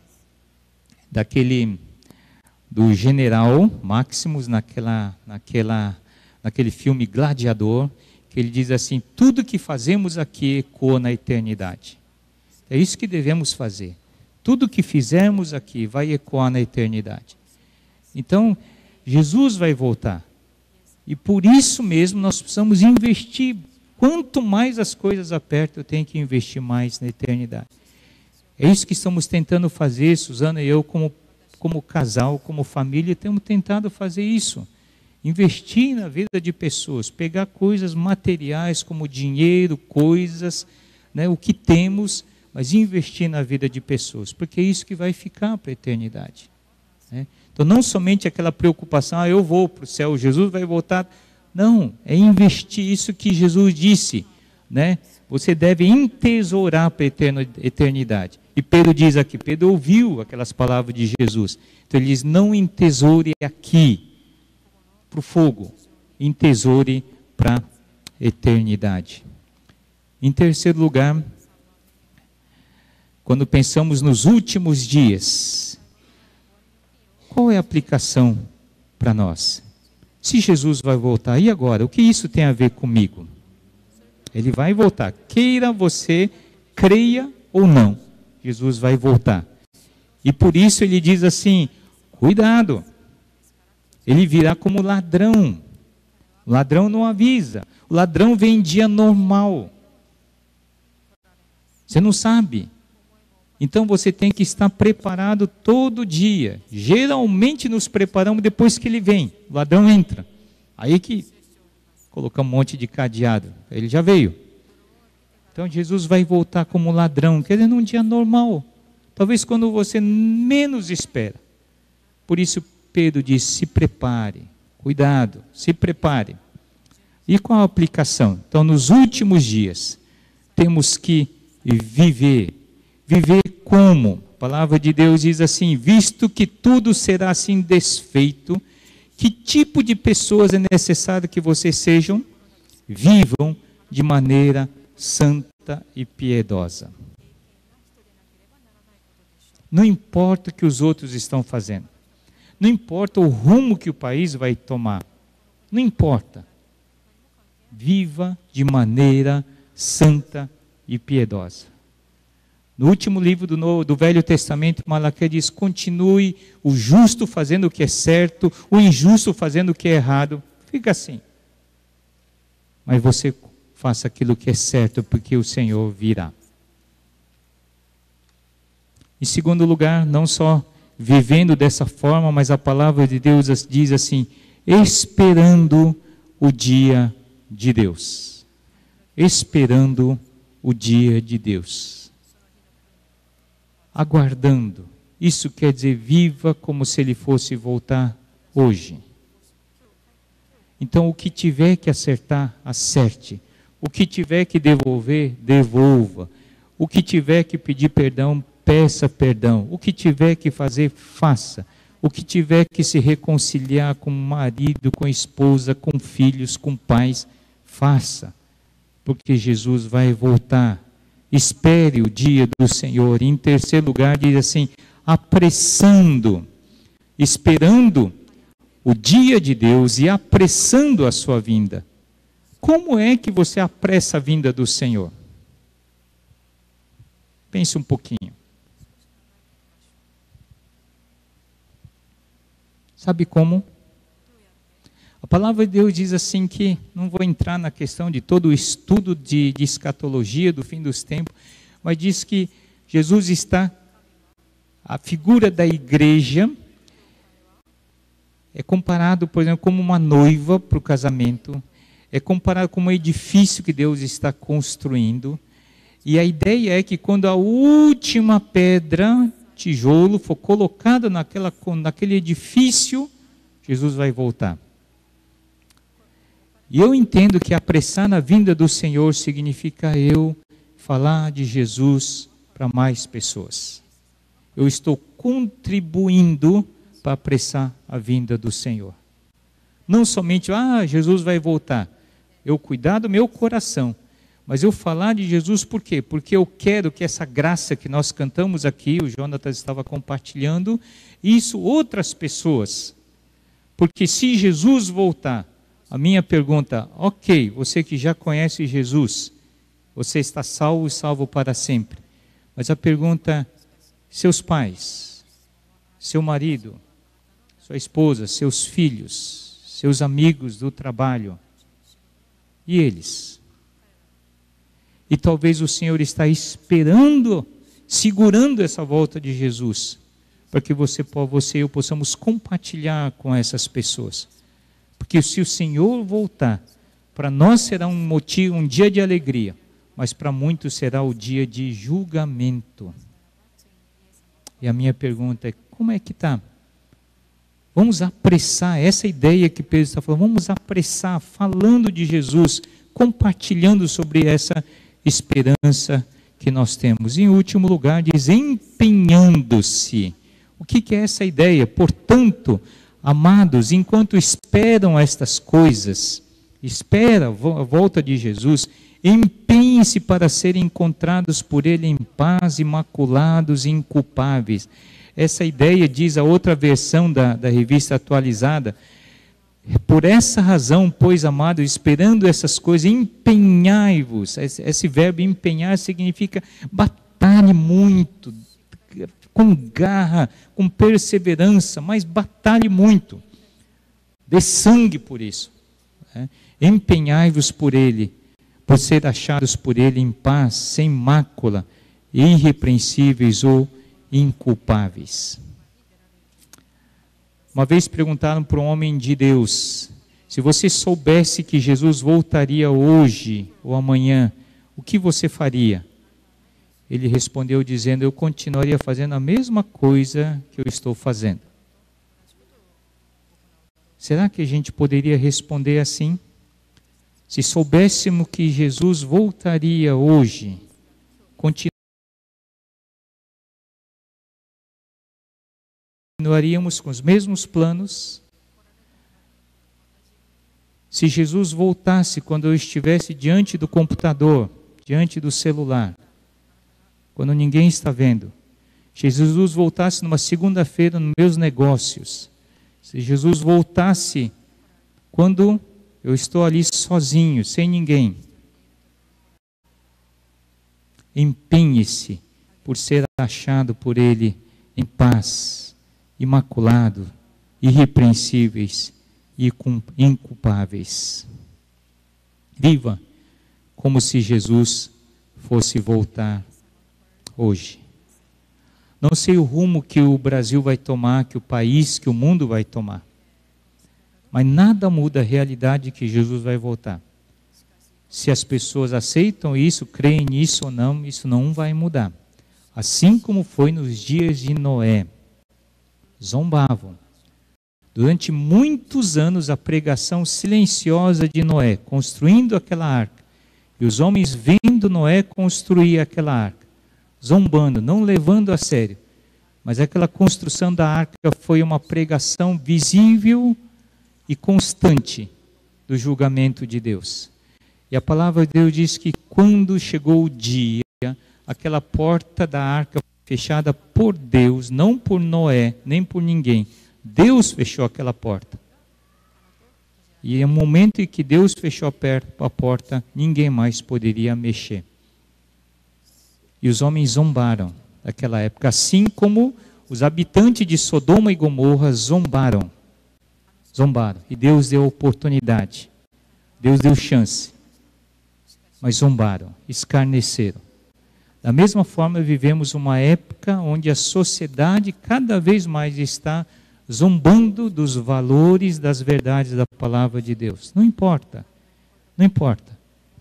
do general Maximus, naquele filme Gladiador, que ele diz assim: tudo que fazemos aqui ecoa na eternidade. É isso que devemos fazer. Tudo que fizermos aqui vai ecoar na eternidade. Então, Jesus vai voltar. E por isso mesmo nós precisamos investir. Quanto mais as coisas apertam, eu tenho que investir mais na eternidade. É isso que estamos tentando fazer, Suzana e eu, como casal, como família, temos tentado fazer isso. Investir na vida de pessoas, pegar coisas materiais como dinheiro, coisas, né, o que temos, mas investir na vida de pessoas, porque é isso que vai ficar para a eternidade. Né? Então não somente aquela preocupação, eu vou para o céu, Jesus vai voltar. Não, é investir isso que Jesus disse, né? Você deve entesourar para a eternidade. E Pedro diz aqui, Pedro ouviu aquelas palavras de Jesus. Então ele diz, não entesoure aqui, para o fogo, entesoure para a eternidade. Em terceiro lugar, quando pensamos nos últimos dias, qual é a aplicação para nós? Se Jesus vai voltar, e agora? O que isso tem a ver comigo? Ele vai voltar. Queira você, creia ou não, Jesus vai voltar. E por isso ele diz assim, cuidado. Ele virá como ladrão. O ladrão não avisa. O ladrão vem em dia normal. Você não sabe. Então você tem que estar preparado todo dia. Geralmente nos preparamos depois que ele vem. O ladrão entra. Aí que colocamos um monte de cadeado. Ele já veio. Então Jesus vai voltar como ladrão, quer dizer, num dia normal. Talvez quando você menos espera. Por isso Pedro diz, se prepare. Cuidado, se prepare. E qual a aplicação? Então nos últimos dias, temos que viver. Viver como? A palavra de Deus diz assim, visto que tudo será assim desfeito, que tipo de pessoas é necessário que vocês sejam? Vivam de maneira santa e piedosa. Não importa o que os outros estão fazendo. Não importa o rumo que o país vai tomar. Não importa. Viva de maneira santa e piedosa. No último livro do Velho Testamento, Malaquias diz, continue o justo fazendo o que é certo, o injusto fazendo o que é errado. Fica assim. Mas você faça aquilo que é certo, porque o Senhor virá. Em segundo lugar, não só vivendo dessa forma, mas a palavra de Deus diz assim, esperando o dia de Deus. Esperando o dia de Deus. Aguardando. Isso quer dizer, viva como se ele fosse voltar hoje. Então, o que tiver que acertar, acerte. O que tiver que devolver, devolva. O que tiver que pedir perdão, peça perdão. O que tiver que fazer, faça. O que tiver que se reconciliar com o marido, com a esposa, com filhos, com pais, faça. Porque Jesus vai voltar. espere o dia do Senhor. Em terceiro lugar, diz assim, apressando, esperando o dia de Deus e apressando a sua vinda. Como é que você apressa a vinda do Senhor? Pense um pouquinho. Sabe como? A palavra de Deus diz assim que, não vou entrar na questão de todo o estudo de escatologia do fim dos tempos, mas diz que Jesus está, a figura da igreja, é comparado, por exemplo, como uma noiva para o casamento, é comparado com um edifício que Deus está construindo, e a ideia é que quando a última pedra, tijolo, for colocada naquele edifício, Jesus vai voltar. E eu entendo que apressar na vinda do Senhor significa eu falar de Jesus para mais pessoas. Eu estou contribuindo para apressar a vinda do Senhor. Não somente, Jesus vai voltar. Eu cuidar do meu coração. Mas eu falar de Jesus por quê? Porque eu quero que essa graça que nós cantamos aqui, o Jonatas estava compartilhando, isso outras pessoas. Porque se Jesus voltar, a minha pergunta, ok, você que já conhece Jesus, você está salvo e salvo para sempre. Mas a pergunta, seus pais, seu marido, sua esposa, seus filhos, seus amigos do trabalho, e eles? E talvez o Senhor está esperando, segurando essa volta de Jesus, para que você e eu possamos compartilhar com essas pessoas. Porque se o Senhor voltar, para nós será um dia de alegria, mas para muitos será o dia de julgamento. E a minha pergunta é, como é que está? Vamos apressar, essa ideia que Pedro está falando, vamos apressar, falando de Jesus, compartilhando sobre essa esperança que nós temos. Em último lugar, diz empenhando-se. O que é essa ideia? Portanto, amados, enquanto esperam estas coisas, espera a volta de Jesus, empenhem-se para serem encontrados por Ele em paz, imaculados e inculpáveis. Essa ideia diz a outra versão da revista atualizada, por essa razão, pois, amados, esperando essas coisas, empenhai-vos. Esse verbo empenhar significa batalhe muito, com garra, com perseverança, mas batalhe muito. Dê sangue por isso. Empenhai-vos por Ele, por ser achados por Ele em paz, sem mácula, irrepreensíveis ou inculpáveis. Uma vez perguntaram para um homem de Deus, se você soubesse que Jesus voltaria hoje ou amanhã, o que você faria? Ele respondeu dizendo, eu continuaria fazendo a mesma coisa que eu estou fazendo. Será que a gente poderia responder assim? Se soubéssemos que Jesus voltaria hoje, continuaríamos com os mesmos planos? Se Jesus voltasse quando eu estivesse diante do computador, diante do celular, quando ninguém está vendo, se Jesus voltasse numa segunda-feira nos meus negócios, se Jesus voltasse quando eu estou ali sozinho, sem ninguém, empenhe-se por ser achado por Ele em paz, imaculado, irrepreensíveis e inculpáveis. Viva como se Jesus fosse voltar hoje. Não sei o rumo que o Brasil vai tomar, que o país, que o mundo vai tomar. Mas nada muda a realidade que Jesus vai voltar. Se as pessoas aceitam isso, creem nisso ou não, isso não vai mudar. Assim como foi nos dias de Noé. Zombavam. Durante muitos anos a pregação silenciosa de Noé, construindo aquela arca. E os homens vendo Noé construir aquela arca. Zombando, não levando a sério. Mas aquela construção da arca foi uma pregação visível e constante do julgamento de Deus. E a palavra de Deus diz que quando chegou o dia aquela porta da arca fechada por Deus, não por Noé, nem por ninguém. Deus fechou aquela porta. E no momento em que Deus fechou a porta, ninguém mais poderia mexer. E os homens zombaram naquela época, assim como os habitantes de Sodoma e Gomorra zombaram. Zombaram. E Deus deu oportunidade. Deus deu chance. Mas zombaram, escarneceram. Da mesma forma, vivemos uma época onde a sociedade cada vez mais está zombando dos valores, das verdades da palavra de Deus. Não importa, não importa.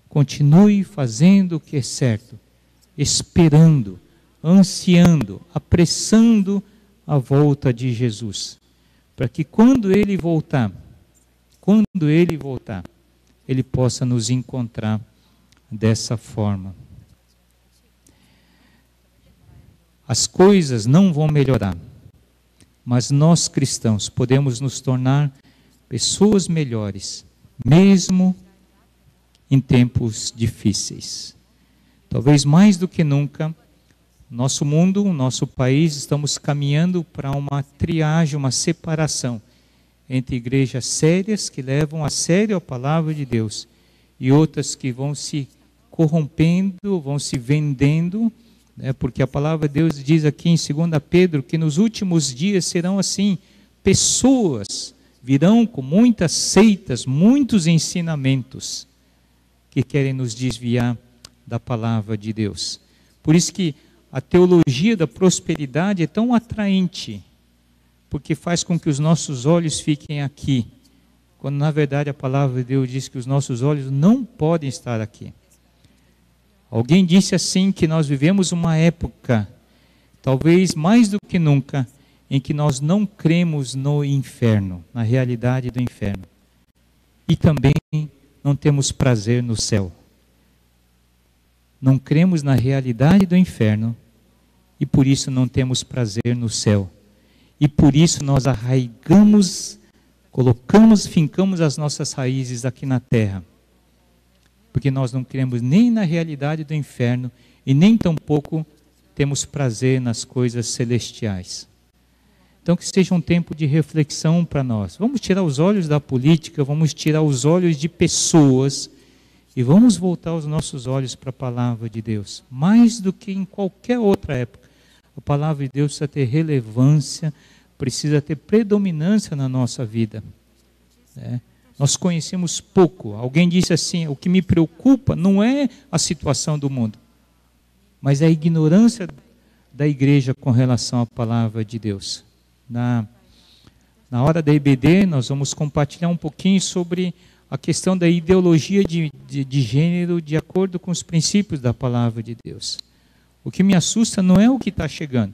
Continue fazendo o que é certo, esperando, ansiando, apressando a volta de Jesus. Para que quando Ele voltar, Ele possa nos encontrar dessa forma. As coisas não vão melhorar, mas nós cristãos podemos nos tornar pessoas melhores, mesmo em tempos difíceis. Talvez mais do que nunca, nosso mundo, o nosso país, estamos caminhando para uma triagem, uma separação entre igrejas sérias que levam a sério a palavra de Deus e outras que vão se corrompendo, vão se vendendo, porque a palavra de Deus diz aqui em 2 Pedro que nos últimos dias serão assim, pessoas virão com muitas seitas, muitos ensinamentos que querem nos desviar da palavra de Deus. Por isso que a teologia da prosperidade é tão atraente, porque faz com que os nossos olhos fiquem aqui, quando na verdade a palavra de Deus diz que os nossos olhos não podem estar aqui. Alguém disse assim que nós vivemos uma época, talvez mais do que nunca, em que nós não cremos no inferno, na realidade do inferno. E também não temos prazer no céu. Não cremos na realidade do inferno e por isso não temos prazer no céu. E por isso nós arraigamos, fincamos as nossas raízes aqui na terra. Porque nós não cremos nem na realidade do inferno e nem tampouco temos prazer nas coisas celestiais. Então que seja um tempo de reflexão para nós. Vamos tirar os olhos da política, vamos tirar os olhos de pessoas e vamos voltar os nossos olhos para a palavra de Deus. Mais do que em qualquer outra época, a palavra de Deus precisa ter relevância, precisa ter predominância na nossa vida. Nós conhecemos pouco. Alguém disse assim, o que me preocupa não é a situação do mundo, mas é a ignorância da igreja com relação à palavra de Deus. Na hora da IBD, nós vamos compartilhar um pouquinho sobre a questão da ideologia de gênero de acordo com os princípios da palavra de Deus. O que me assusta não é o que está chegando,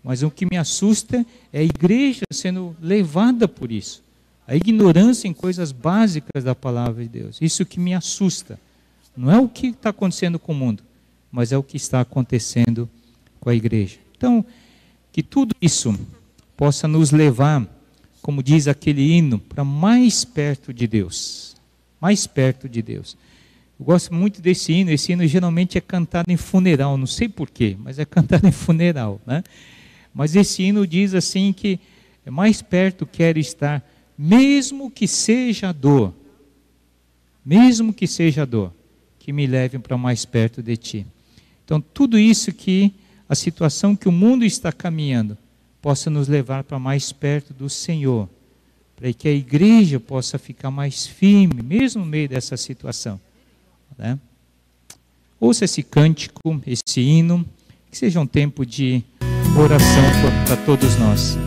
mas o que me assusta é a igreja sendo levada por isso. A ignorância em coisas básicas da palavra de Deus. Isso que me assusta. Não é o que está acontecendo com o mundo, mas é o que está acontecendo com a igreja. Então, que tudo isso possa nos levar, como diz aquele hino, para mais perto de Deus. Mais perto de Deus. Eu gosto muito desse hino. Esse hino geralmente é cantado em funeral. Não sei porquê, mas é cantado em funeral, né? Mas esse hino diz assim que mais perto quero estar, mesmo que seja dor, que me levem para mais perto de ti. Então, tudo isso que a situação que o mundo está caminhando, possa nos levar para mais perto do Senhor, para que a igreja possa ficar mais firme, mesmo no meio dessa situação. Né? Ouça esse cântico, esse hino, que seja um tempo de oração para todos nós.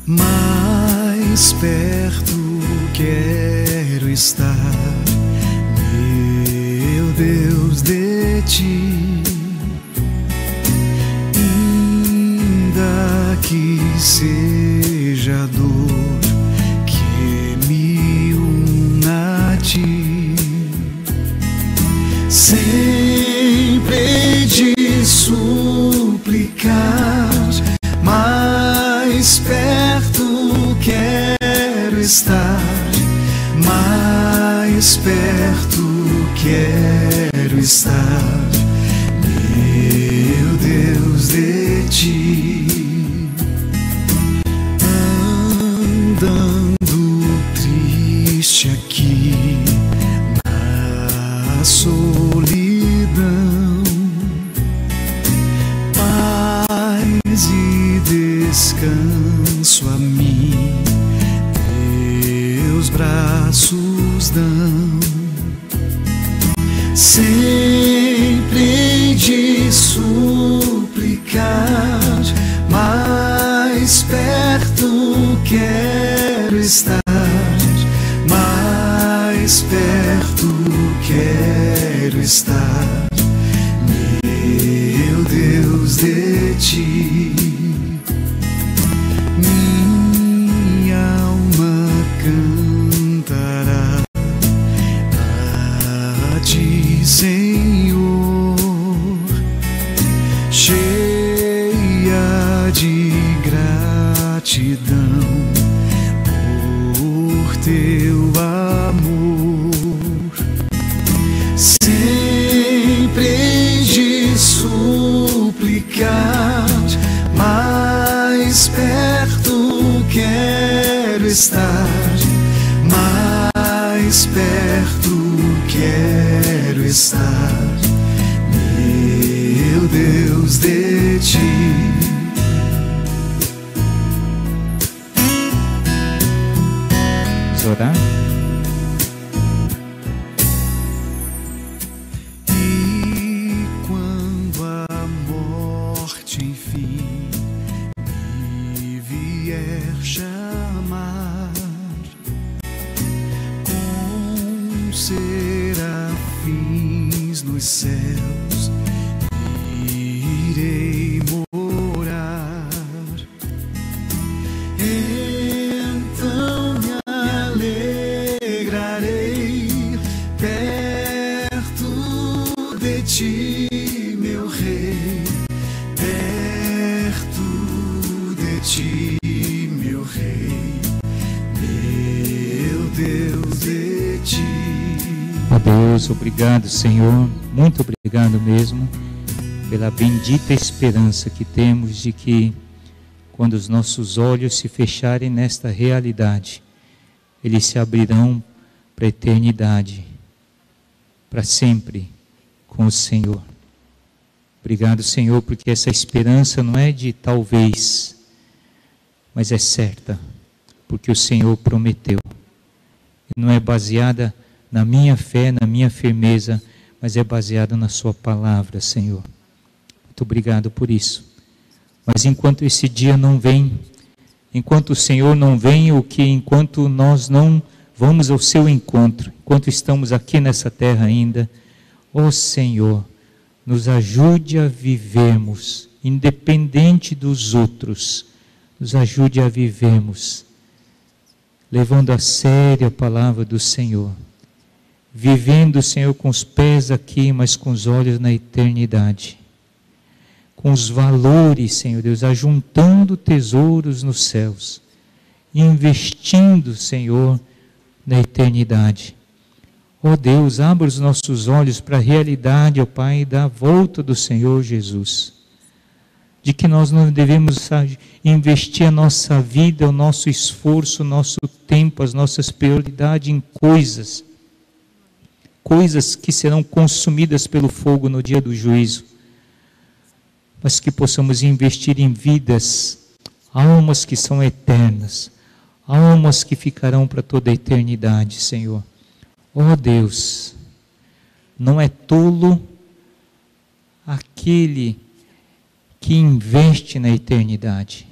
Mais perto quero estar, meu Deus, de ti, ainda que seja dor que me una a ti, sempre hei de suplicar, mais perto quero estar, mais perto quero de suplicar, mais perto quero estar, mais perto quero estar, meu Deus, de ti. Minha alma cantará a ti, Senhor, cheia de gratidão por teu amor, sempre de suplicar, mais perto quero estar, mais perto quero estar, meu Deus, de ti. Vamos orar? E quando a morte enfim me vier chamar, com serafins nos céus irei morar, então me alegrarei perto de ti, meu Rei, perto de ti, meu Rei, meu Deus, de ti. Ó Deus, obrigado, Senhor, muito obrigado mesmo pela bendita esperança que temos de que quando os nossos olhos se fecharem nesta realidade, eles se abrirão para a eternidade, para sempre com o Senhor. Obrigado, Senhor, porque essa esperança não é de talvez, mas é certa, porque o Senhor prometeu. Não é baseada na minha fé, na minha firmeza, mas é baseada na sua palavra, Senhor. Muito obrigado por isso. Mas enquanto esse dia não vem, enquanto o Senhor não vem, enquanto nós não vamos ao seu encontro, enquanto estamos aqui nessa terra ainda, ó Senhor, nos ajude a vivermos, independente dos outros, nos ajude a vivermos, levando a sério a palavra do Senhor, vivendo, Senhor, com os pés aqui, mas com os olhos na eternidade, com os valores, Senhor Deus, ajuntando tesouros nos céus, investindo, Senhor, na eternidade. Ó Deus, abra os nossos olhos para a realidade, ó Pai, da volta do Senhor Jesus, de que nós não devemos investir a nossa vida, o nosso esforço, o nosso tempo, as nossas prioridades em coisas que serão consumidas pelo fogo no dia do juízo, mas que possamos investir em vidas, almas que são eternas, almas que ficarão para toda a eternidade, Senhor. Ó Deus, não é tolo aquele que investe na eternidade,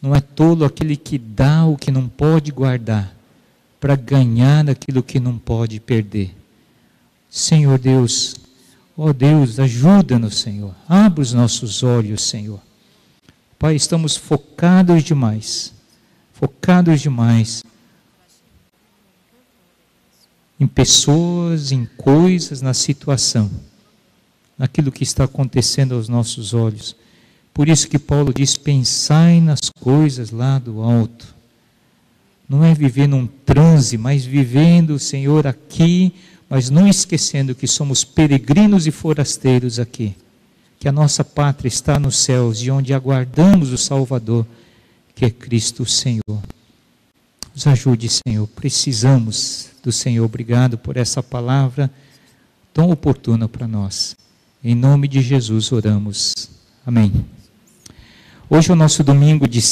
não é tolo aquele que dá o que não pode guardar, para ganhar aquilo que não pode perder. Senhor Deus, ó Deus, ajuda-nos, Senhor, abre os nossos olhos, Senhor. Pai, estamos focados demais em pessoas, em coisas, na situação, naquilo que está acontecendo aos nossos olhos. Por isso que Paulo diz, pensai nas coisas lá do alto. Não é viver num transe, mas vivendo, Senhor, aqui, mas não esquecendo que somos peregrinos e forasteiros aqui, que a nossa pátria está nos céus e onde aguardamos o Salvador, que é Cristo Senhor. Nos ajude, Senhor, precisamos do Senhor. Obrigado por essa palavra tão oportuna para nós. Em nome de Jesus oramos. Amém. Hoje é o nosso domingo de